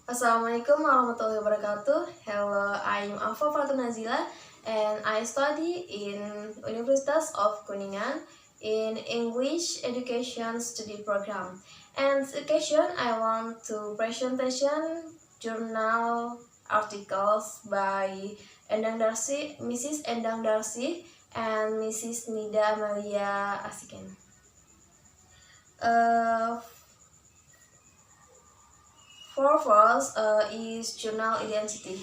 Assalamualaikum warahmatullahi wabarakatuh. Hello, I'm Alfa Nazila and I study in Universitas of Kuningan in English Education Study Program. And this occasion I want to presentation journal articles by Mrs. Endang Darcy and Mrs. Nida Amalia Asiken. First is journal identity.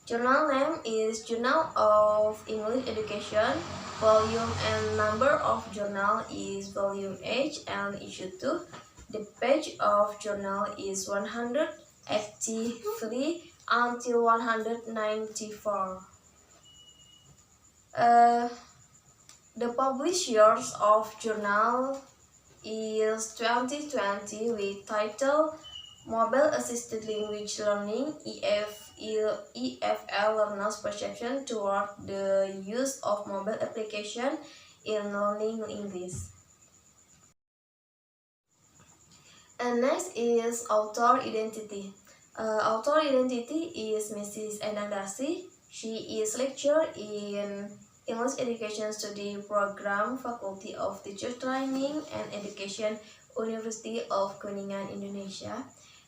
Journal name is Journal of English Education. Volume and number of journal is volume H and issue 2. The page of journal is 183 until 194. The publishers of journal is 2020 with title Mobile Assisted Language Learning EFL Learners Perception Toward the Use of Mobile Application in Learning English. And next is author identity. Author identity is Mrs. Endang Darcy. She is lecturer in English Education Study Program, Faculty of Teacher Training and Education, University of Kuningan, Indonesia.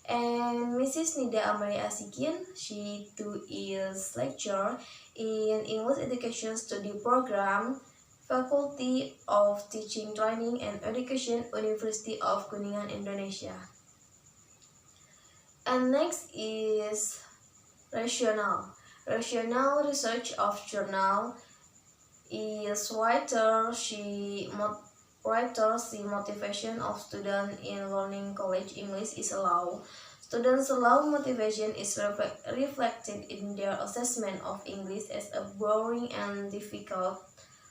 And Mrs. Nida Amalia Asikin, she too is lecturer in English Education Study Program, Faculty of Teaching Training and Education, University of Kuningan, Indonesia. And next is Rationale. Rationale research of journal is the motivation of students in learning college English is low. Students' low motivation is reflected in their assessment of English as a boring and difficult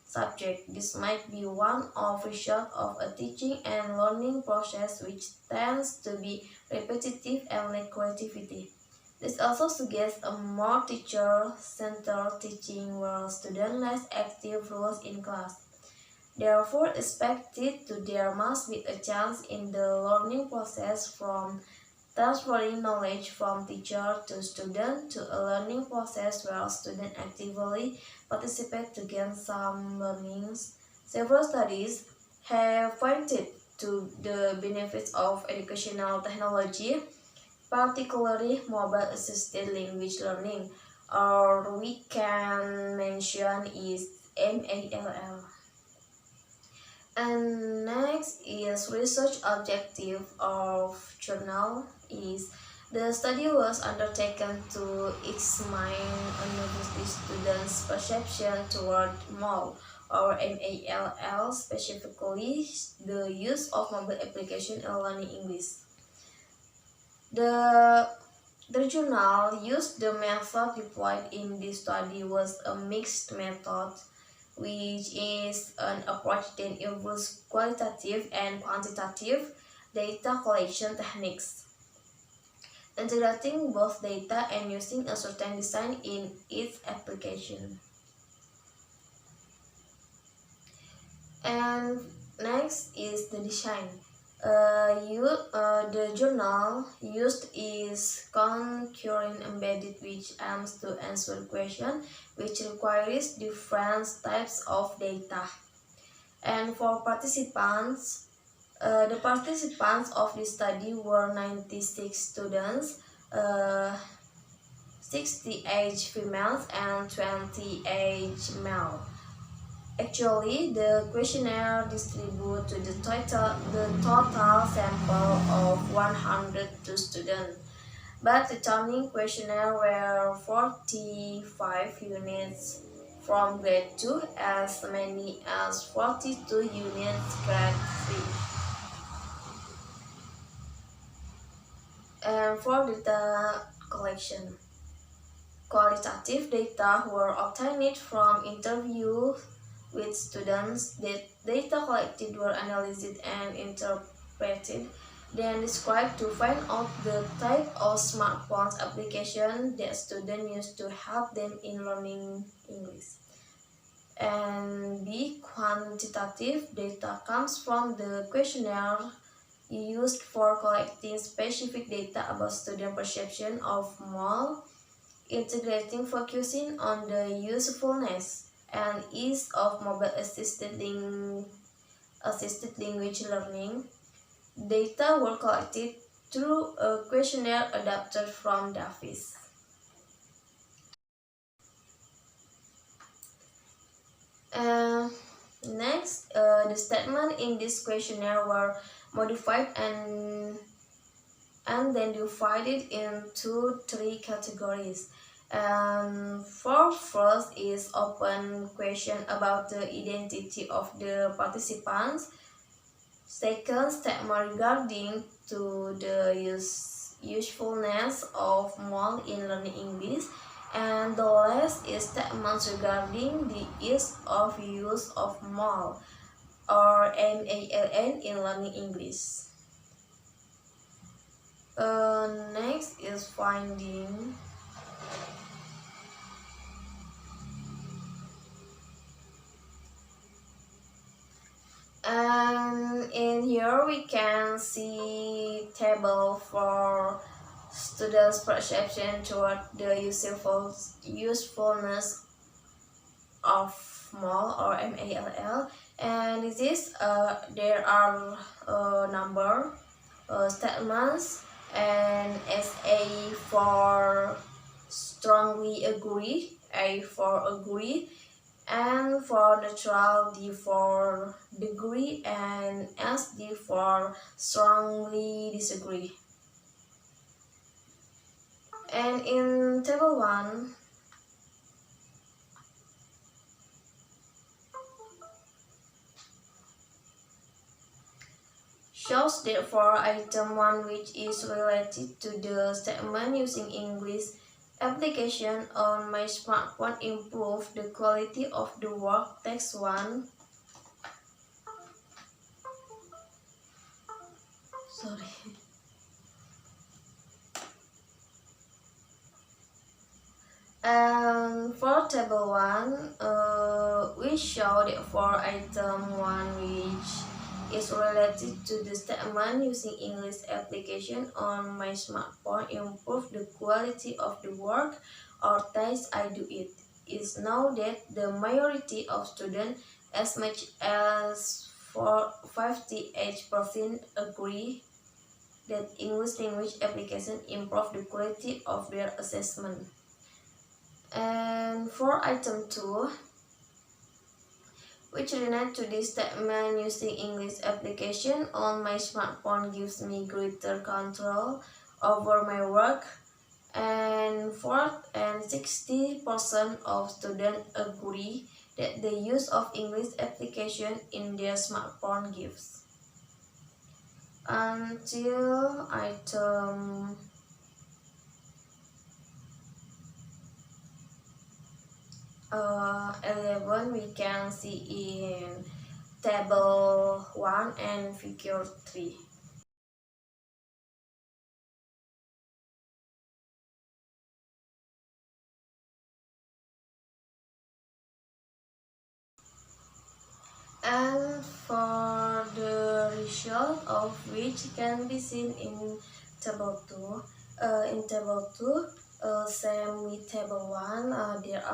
subject. This might be one of result of a teaching and learning process which tends to be repetitive and lack creativity. This also suggests a more teacher-centered teaching where students less active roles in class. Therefore, expected to there must be a chance in the learning process from transferring knowledge from teacher to student to a learning process where students actively participate to gain some learnings. Several studies have pointed to the benefits of educational technology, particularly mobile-assisted language learning, or we can mention is MALL. And next is research objective of journal is the study was undertaken to examine university students' perception toward MAL or MALL, specifically the use of mobile application in learning English. The journal used the method deployed in this study was a mixed method, which is an approach that involves qualitative and quantitative data collection techniques, integrating both data and using a certain design in its application. And next is the design. The journal used is concurrent embedded, which aims to answer questions which requires different types of data. And for participants, the participants of this study were 96 students, 68 females and 28 male. Actually, the questionnaire distributed to the total sample of 102 students, but the turning questionnaire were 45 units from grade 2 as many as 42 units grade 3. And for data collection, qualitative data were obtained from interviews with students. The data collected were analyzed and interpreted, then described to find out the type of smartphones application that students use to help them in learning English. And B, quantitative data comes from the questionnaire used for collecting specific data about student perception of mall, integrating focusing on the usefulness and ease of mobile assisted language learning. Data were collected through a questionnaire adapted from Davis. Uh, Next, the statements in this questionnaire were modified and then divided into three categories. For first is open question about the identity of the participants. Second, statement regarding to the usefulness of MOL in learning English. And the last is statements regarding the ease of use of MOL or MALN in learning English. Next is finding. And in here we can see table for students' perception toward the usefulness of MAL or MALL. And this is there are number statements and SA for strongly agree, A for agree, and for neutral, D for degree, and SD for strongly disagree. And in table 1, shows that for item 1 which is related to the statement using English application on my smartphone improve the quality of the work. Text 1. Sorry. And for table 1, we show that for item 1 which is related to the statement using English application on my smartphone improve the quality of the work or task I do it. It's known that the majority of students, as much as 58%, agree that English language application improve the quality of their assessment. And for item 2, which relate to this statement using English application on my smartphone gives me greater control over my work. And 60% of students agree that the use of English application in their smartphone gives. Until item 11, we can see in table 1 and figure 3. And for the result of which can be seen in table 2. In table 2, same with table 1, there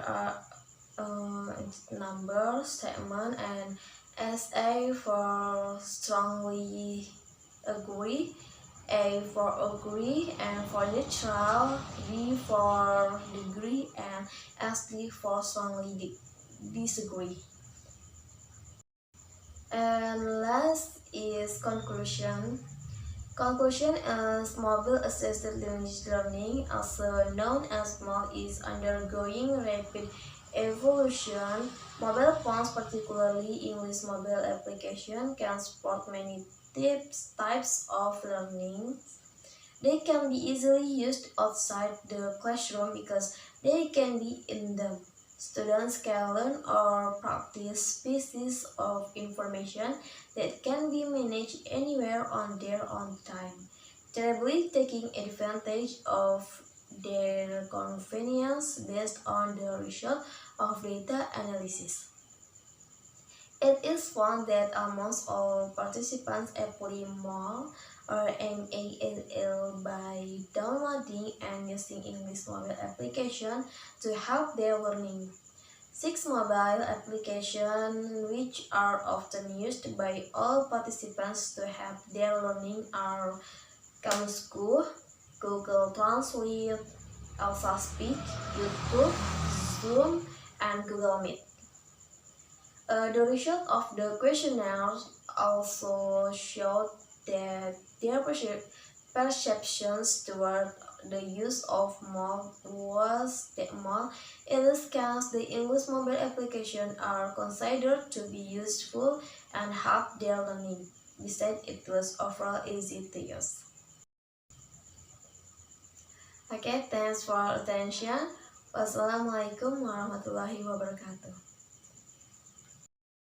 are number, statement, and SA for strongly agree, A for agree, and for neutral, D for degree, and SD for strongly disagree. And last is conclusion. Conclusion is mobile assisted language learning, also known as MAL, is undergoing rapid evolution. Mobile phones, particularly English mobile application, can support many types of learning. They can be easily used outside the classroom because they can be in them. Students can learn or practice pieces of information that can be managed anywhere on their own time, terribly taking advantage of their convenience based on the result of data analysis. It is found that almost all participants apply more or MALL by downloading and using English mobile application to help their learning. Six mobile applications which are often used by all participants to help their learning are School, Google Translate, Elsa Speak, YouTube, Zoom, and Google Meet. The result of the questionnaire also showed that their perceptions toward the use of mobile was more. In this case, the English mobile applications are considered to be useful and help their learning. Besides, it was overall easy to use. Okay, thanks for attention. Wassalamualaikum warahmatullahi wabarakatuh.